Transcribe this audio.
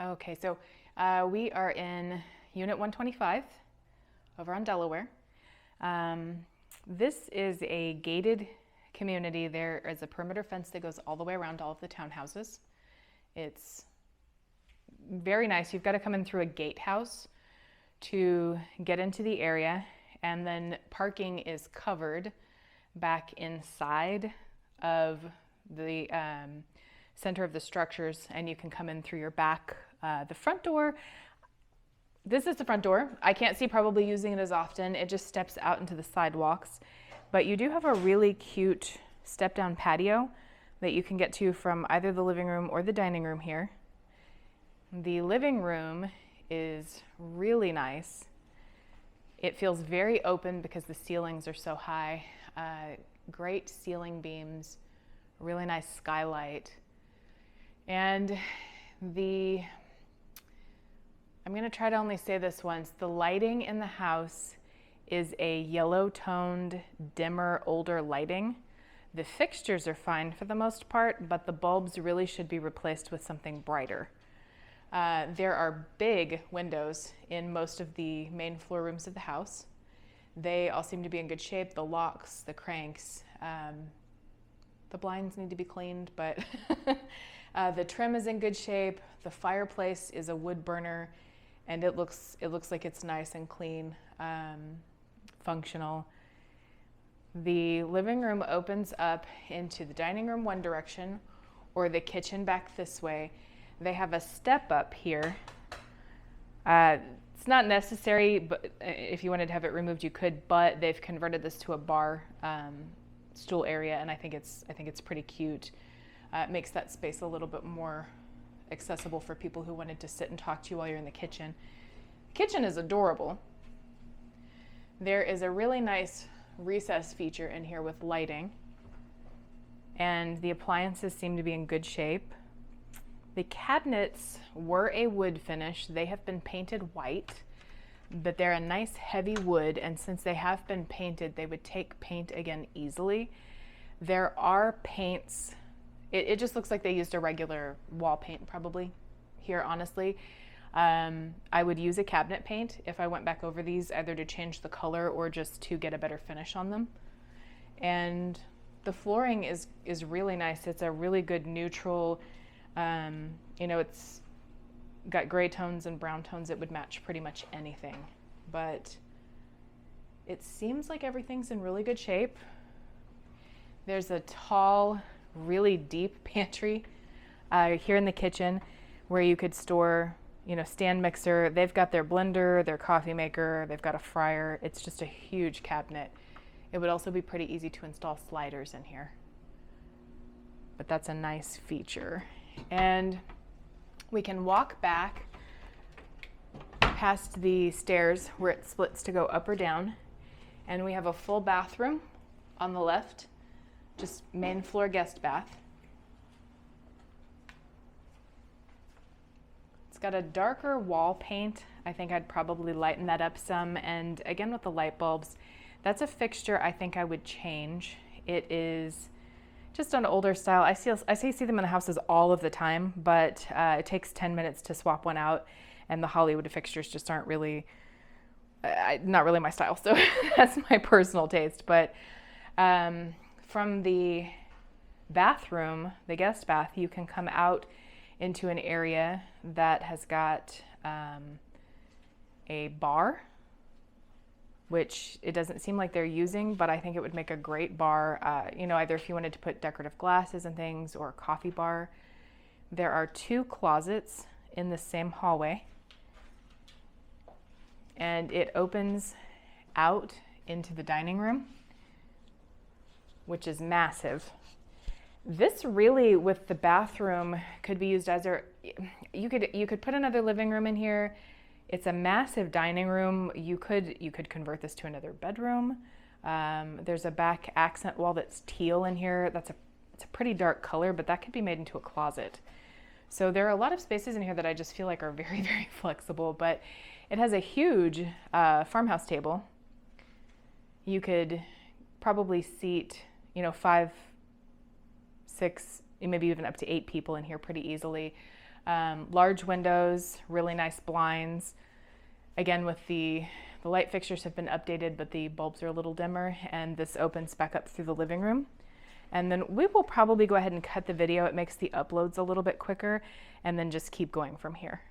Okay, so we are in Unit 125 over on Delaware. This is a gated community. There is a perimeter fence that goes all the way around all of the townhouses. It's very nice. You've got to come in through a gatehouse to get into the area, and then parking is covered back inside of the center of the structures, and you can come in through your back. The front door, this is the front door. I can't see probably using it as often. It just steps out into the sidewalks, but you do have a really cute step-down patio that you can get to from either the living room or the dining room here. The living room is really nice. It feels very open because the ceilings are so high. Great ceiling beams, really nice skylight. And I'm going to try to only say this once, the lighting in the house is a yellow-toned, dimmer, older lighting. The fixtures are fine for the most part, but the bulbs really should be replaced with something brighter. There are big windows in most of the main floor rooms of the house. They all seem to be in good shape. The locks, the cranks, the blinds need to be cleaned, but the trim is in good shape. The fireplace is a wood burner, and it looks like it's nice and clean, functional. The living room opens up into the dining room one direction, or the kitchen back this way. They have a step up here. It's not necessary, but if you wanted to have it removed, you could. But they've converted this to a bar stool area, and I think it's pretty cute. It makes that space a little bit more accessible for people who wanted to sit and talk to you while you're in the kitchen. The kitchen is adorable. There is a really nice recess feature in here with lighting, and the appliances seem to be in good shape. The cabinets were a wood finish. They have been painted white, but they're a nice heavy wood, and since they have been painted, they would take paint again easily. There are paints. It just looks like they used a regular wall paint probably here, honestly. I would use a cabinet paint if I went back over these, either to change the color or just to get a better finish on them. And the flooring is really nice. It's a really good neutral, it's got gray tones and brown tones. It would match pretty much anything, but it seems like everything's in really good shape. There's a tall, really deep pantry here in the kitchen where you could store, stand mixer. They've got their blender, their coffee maker, they've got a fryer. It's just a huge cabinet. It would also be pretty easy to install sliders in here, but that's a nice feature. And we can walk back past the stairs where it splits to go up or down, and we have a full bathroom on the left, just main floor guest bath. It's got a darker wall paint. I think I'd probably lighten that up some, and again with the light bulbs, that's a fixture I think I would change. It is just an older style. I see them in the houses all of the time, but it takes 10 minutes to swap one out, and the Hollywood fixtures just aren't really, not really my style. So that's my personal taste. But from the bathroom, the guest bath, you can come out into an area that has got a bar, which it doesn't seem like they're using, but I think it would make a great bar, either if you wanted to put decorative glasses and things, or a coffee bar. There are 2 closets in the same hallway, and it opens out into the dining room, which is massive. This really, with the bathroom, could be used as you could put another living room in here. It's a massive dining room. You could convert this to another bedroom. There's a back accent wall that's teal in here. It's a pretty dark color, but that could be made into a closet. So there are a lot of spaces in here that I just feel like are very, very flexible, but it has a huge farmhouse table. You could probably seat, 5, 6, maybe even up to 8 people in here pretty easily. Large windows, really nice blinds. Again, with the light fixtures have been updated, but the bulbs are a little dimmer, and this opens back up through the living room. And then we will probably go ahead and cut the video. It makes the uploads a little bit quicker, and then just keep going from here.